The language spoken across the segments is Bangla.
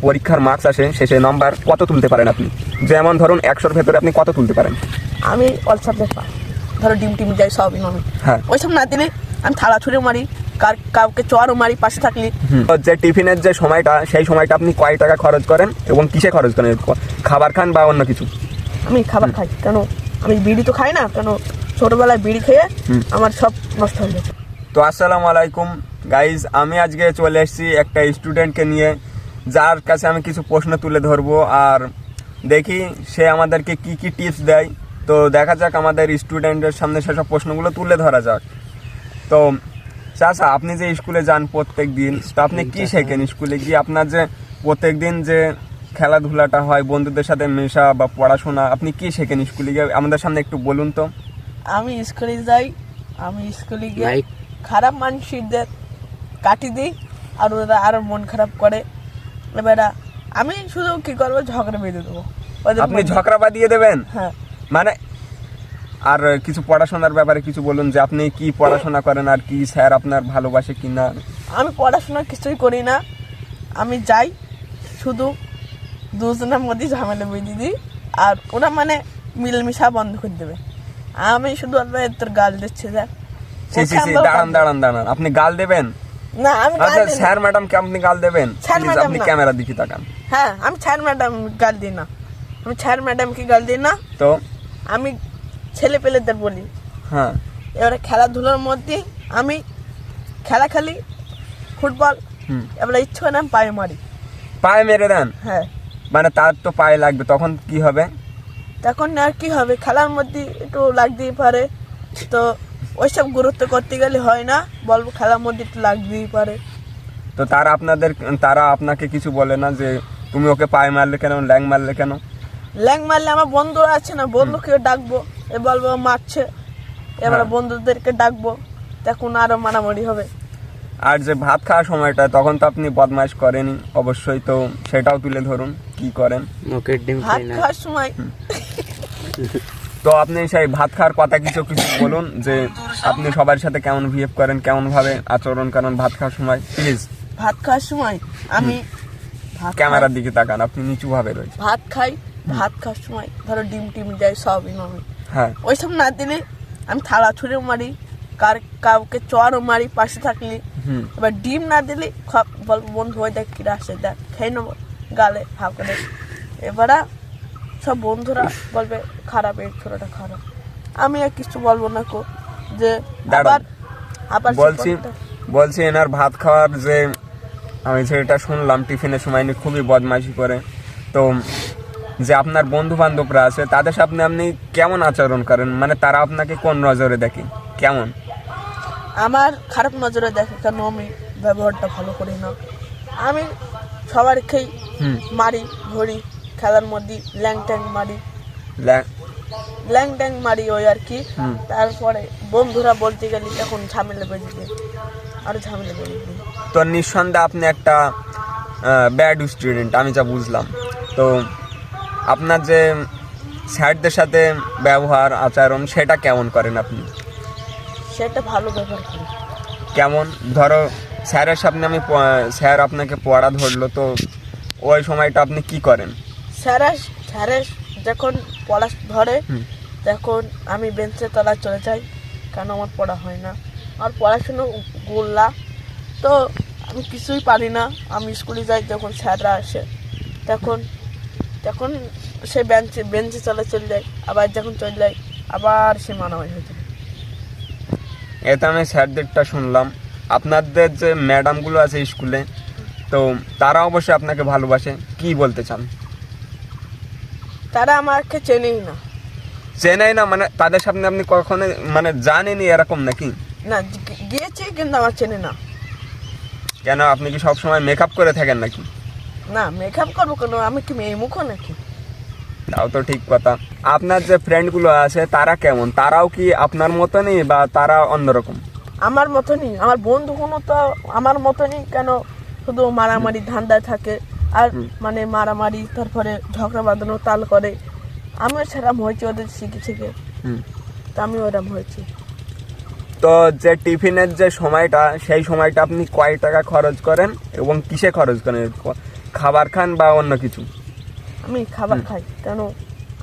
পরীক্ষার মার্কস আসে শেষে নাম্বার কত তুলতে পারেন আপনি? যেমন ধরুন 100-র ভেতরে আপনি কত তুলতে পারেন? আমি অল সাবজেক্ট পাই, ধরো ডিম টিম যাই সবই আমি। হ্যাঁ, ওইসব না দিলে আমি থালা ছুঁড়ে মারি, কাউকে চড়ও মারি পাশে থাকলে। যে টিফিনের যে সময়টা, সেই সময়টা আপনি কয় টাকা খরচ করেন এবং কিসে খরচ করেন? খাবার খান বা অন্য কিছু? আমি খাবার খাই, কেন আমি বিড়ি তো খাই না, কেন ছোটবেলায় বিড়ি খেয়ে আমার সব নষ্ট হয়ে গেছে। তো আসসালামু আলাইকুম গাইজ, আমি আজকে চলে এসেছি একটা স্টুডেন্টকে নিয়ে, যার কাছে আমি কিছু প্রশ্ন তুলে ধরবো আর দেখি সে আমাদেরকে কি কি টিপস দেয়। তো দেখা যাক আমাদের স্টুডেন্টের সামনে সেসব প্রশ্নগুলো তুলে ধরা যাক। তো চাচা, আপনি যে স্কুলে যান প্রত্যেক দিন, তো আপনি কি শেখেন স্কুলে গিয়ে? আপনার যে প্রত্যেক দিন যে খেলাধুলাটা হয়, বন্ধুদের সাথে মেশা বা পড়াশোনা, আপনি কি শেখেন স্কুলে গিয়ে? আমাদের সামনে একটু বলুন তো। আমি স্কুলে যাই, আমি স্কুলে গিয়ে খারাপ মানুষদের কাটি দিই আর ওরা আরো মন খারাপ করে। এবার আমি শুধু কি করবো, ঝগড়া বেঁধে দেবো। আপনি ঝগড়া বাঁধিয়ে দেবেন? হ্যাঁ। মানে আর কিছু পড়াশোনার ব্যাপারে কিছু বলুন, যে আপনি কি পড়াশোনা করেন আর কি স্যার আপনার ভালোবাসে কি না? আমি পড়াশোনা কিছুই করি না, আমি যাই শুধু দুজনের মধ্যে ঝামেলা বেঁধে দিই আর ওরা মানে মিলমিশা বন্ধ করে দেবে। আমি শুধু তোর গাল দিচ্ছে স্যার। দাঁড়ান, আপনি গাল দেবেন? না, আমি গাল দিই না। স্যার ম্যাডামকে আপনি গাল দেবেন? আপনি ক্যামেরার দিকে তাকান। হ্যাঁ, আমি স্যার ম্যাডাম গাল দিই না, আমি স্যার ম্যাডামকে গাল দিই না। তো আমি ছেলে পেলেদের বলি। হ্যাঁ, এবারে খেলাধুলার মধ্যে আমি খেলা খেলি ফুটবল, এবারে ইচ্ছে করে আমি পায়ে মারি। পায়ে মেরে দেন? হ্যাঁ। মানে তার তো পায়ে লাগবে, তখন কি হবে? তখন আর কি হবে, খেলার মধ্যে একটু লাগতেই পারে, তো ওইসব গুরুত্ব করতে গেলে হয় না, বলবো খেলার মধ্যে একটু লাগতেই পারে। তো তারা আপনাকে কিছু বলে না যে তুমি ওকে পায়ে মারলে কেন, ল্যাং মারলে কেন? ল্যাং মারলে আমার বন্ধুরা আছে না, বন্ধুকে ডাকবো, এ বলবো মারছে, এবারে বন্ধুদেরকে ডাকবো, তখন আরো মারামারি হবে। আর যে ভাত খাওয়ার সময়টা, তখন তো আপনি বদমাইশ করেনই অবশ্যই, তো সেটাও তুলে ধরুন কি করেন ভাত খাওয়ার সময়। তো আপনি সেই ভাত খাওয়ার কথা কিছু বলুন, যে আপনি সবার সাথে কেমন বিহেভ করেন, কেমন ভাবে আচরণ করেন ভাত খাওয়ার সময়, প্লিজ। ভাত খাওয়ার সময় আমি ক্যামেরার দিকে তাকান, আপনি নিচু ভাবে রয়েছে। ভাত খাওয়ার সময় ধরো ডিম টিম যাই সবই আমি। হ্যাঁ, ওইসব না দিলে আমি থালা ছুঁড়ে মারি, কাউকে চড়ও মারি পাশে থাকলে। এবার ডিম না দিলে বলবো বন্ধু হয়ে দেখ কিরা আসে, দেখ খেয়ে নেবো, গালে হাফ করে। এবারে সব বন্ধুরা বলবে খারাপ, এই ছোটটা খারাপ। আমি আর কিছু বলবো না কো, যে আবার বলছি এনার ভাত খাওয়ার যে আমি যেটা শুনলাম, টিফিনের সময় ইনি খুবই বদমাইশি করে। তো যে আপনার বন্ধু বান্ধবরা আছে তাদের সামনে আপনি কেমন আচরণ করেন? মানে তারা আপনাকে কোন নজরে দেখে, কেমন? আমার খারাপ নজরে দেখে, কেন আমি ব্যবহারটা ভালো করি না। আমি সবার খেয়ে মারি ধরি, খেলার মধ্যে ল্যাং ট্যাং মারি ওই আর কি। তারপরে বন্ধুরা বলতে গেলে তখন ঝামেলা বেঁধে দিই, আরো ঝামেলা বেঁধে দিই। তো নিঃসন্দেহে আপনি একটা ব্যাড স্টুডেন্ট, আমি যা বুঝলাম। তো আপনার যে স্যারদের সাথে ব্যবহার আচরণ, সেটা কেমন করেন আপনি? সেটা ভালো ব্যবহার করি। কেমন? ধরো স্যারের সামনে স্যার আপনাকে পড়া ধরলো, তো ওই সময়টা আপনি কি করেন? স্যারের যখন পড়া ধরে তখন আমি বেঞ্চের তলায় চলে যাই, কেন আমার পড়া হয় না, আমার পড়াশুনো গোল্লা, তো আমি কিছুই পারি না। আমি স্কুলে যাই, যখন স্যাররা আসে তখন সে বেঞ্চে চলে যায়, আবার যখন চলে যায় আবার সে মানামারি হয়ে যায়। এটা আমি স্যারদেরটা শুনলাম। আপনাদের যে ম্যাডামগুলো আছে স্কুলে, তো তারা অবশ্যই আপনাকে ভালোবাসে, কি বলতে চান? তারা আমাকে চেনেই না, মানে তাদের সামনে আপনি কখনো মানে জানেনি এরকম নাকি? না, গিয়েছি কিন্তু আমার চেনে না। কেন, আপনি কি সবসময় মেকআপ করে থাকেন নাকি? না, মেকআপ করবো কেন, আমি কি মেয়ে মুখো নাকি? তাও তো ঠিক কথা। আপনার যে ফ্রেন্ডগুলো আছে তারা কেমন? তারাও কি আপনার মতনই বা তারা অন্যরকম? আমার মতনই, আমার বন্ধুগুলো তো আমার মতনই, কেন শুধু মারামারি ধান্দায় থাকে আর মানে মারামারি, তারপরে ঝগড়া বাঁধানো তাল করে। আমিও সেরকম হয়েছি ওদের শিখে, তো আমি ওরকম হয়েছি। তো যে টিফিনের যে সময়টা, সেই সময়টা আপনি কয় টাকা খরচ করেন এবং কিসে খরচ করেন? খাবার খান বা অন্য কিছু? আমি খাবার খাই। কেন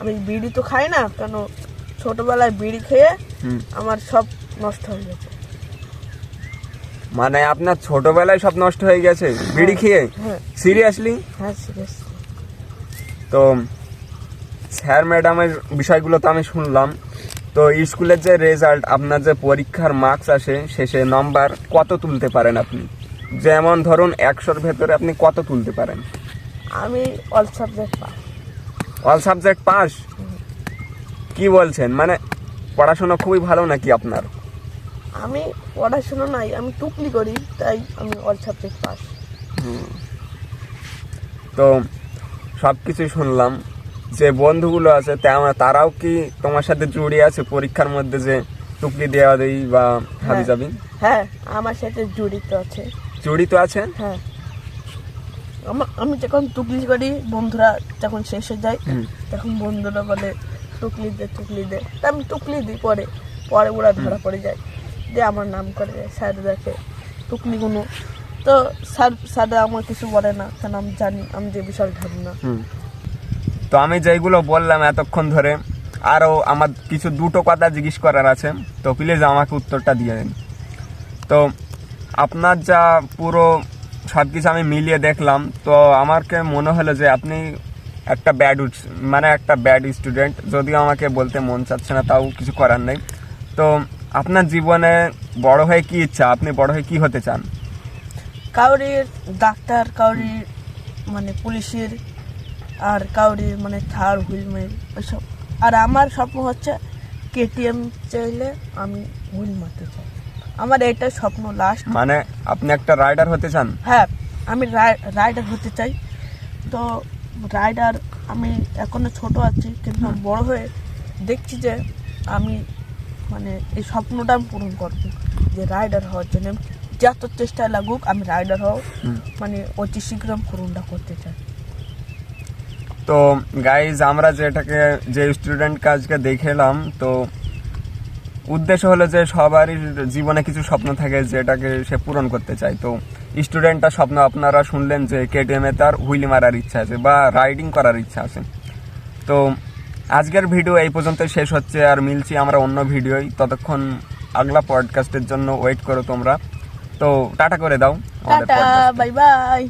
আমি বিড়ি তো খাই না, কেন ছোটবেলায় বিড়ি খেয়ে আমার সব নষ্ট হয়ে গেছে। মানে আপনার ছোটবেলায় সব নষ্ট হয়ে গেছে বিড়ি খেয়ে? হ্যাঁ। সিরিয়াসলি? হ্যাঁ, সিরিয়াস। তো স্যার ম্যাডামের বিষয়গুলো তো আমি শুনলাম। তো স্কুলের যে রেজাল্ট, আপনার যে পরীক্ষার মার্কস আসে শেষে নম্বর কত তুলতে পারেন আপনি? যেমন ধরুন 100-র ভেতরে আপনি কত তুলতে পারেন? আমি all subject pass. All subject pass? কি বলছেন, মানে পড়াশোনা খুবই ভালো নাকি আপনার? আমি পড়াশোনা নাই, আমি টুকলি করি, তাই আমি অল সাবজেক্ট পাস। তো সব কিছুই শুনলাম। যে বন্ধুগুলো আছে তারাও কি তোমার সাথে জড়িয়ে আছে পরীক্ষার মধ্যে, যে টুকলি দেওয়া দেই বা হাবি যাবি? হ্যাঁ, আমার সাথে জড়িত আছে। জড়িত আছে? হ্যাঁ, আমি যখন টুকলি করি, বন্ধুরা যখন শেষ হয়ে যায়, তখন বন্ধুরা বলে টুকলি দে, তা আমি টুকলি দিই। পরে ওরা ধরা পড়ে যায়, দিয়ে আমার নাম করে দেয়, স্যার দেখে টুকলিগুলো। তো স্যার আমার কিছু বলে না, কেন আমি জানি আমি যে বিষয় ভাবি না। তো আমি যেগুলো বললাম এতক্ষণ ধরে, আরও আমার কিছু দুটো কথা জিজ্ঞেস করার আছে, তো প্লিজ আমাকে উত্তরটা দিয়ে দিন। তো আপনার যা পুরো সব কিছু আমি মিলিয়ে দেখলাম, তো আমাকে মনে হলো যে আপনি একটা ব্যাড স্টুডেন্ট। যদিও আমাকে বলতে মন চাচ্ছে না, তাও কিছু করার নেই। তো আপনার জীবনে বড় হয়ে কি ইচ্ছা? আপনি বড় হয়ে কি হতে চান? কাউরির ডাক্তার, কাউরির মানে পুলিশের, আর কাউরির মানে থার হুইলম্যান, ওইসব। আর আমার স্বপ্ন হচ্ছে কেটিএম চাইলে আমি হুইল মারতে চাই। আমার এটা স্বপ্ন লাস্ট। মানে আপনি একটা রাইডার হতে চান? হ্যাঁ, আমি রাইডার হতে চাই। তো রাইডার আমি এখনো ছোট আছি, কিন্তু বড় হয়ে দেখছি যে আমি মানে এই স্বপ্নটা আমি পূরণ করবো, যে রাইডার হওয়ার জন্য যত চেষ্টা লাগুক আমি রাইডার হও, মানে অতি শীঘ্র পূরণটা করতে চাই। তো গাইজ, আমরা যে স্টুডেন্ট কাজকে দেখলাম, তো উদ্দেশ্য হলো যে সবারই জীবনে কিছু স্বপ্ন থাকে যেটাকে সে পূরণ করতে চায়। তো স্টুডেন্টটার স্বপ্ন আপনারা শুনলেন যে কেটিএমে তার হুইল মারার ইচ্ছা আছে বা রাইডিং করার ইচ্ছা আছে। তো আজকের ভিডিও এই পর্যন্ত শেষ হচ্ছে, আর মিলছি আমরা অন্য ভিডিওই। ততক্ষণ আগলা পডকাস্টের জন্য ওয়েট করো তোমরা। তো টাটা করে দাও আমাদের টাটা, পডকাস্টে। Bye bye.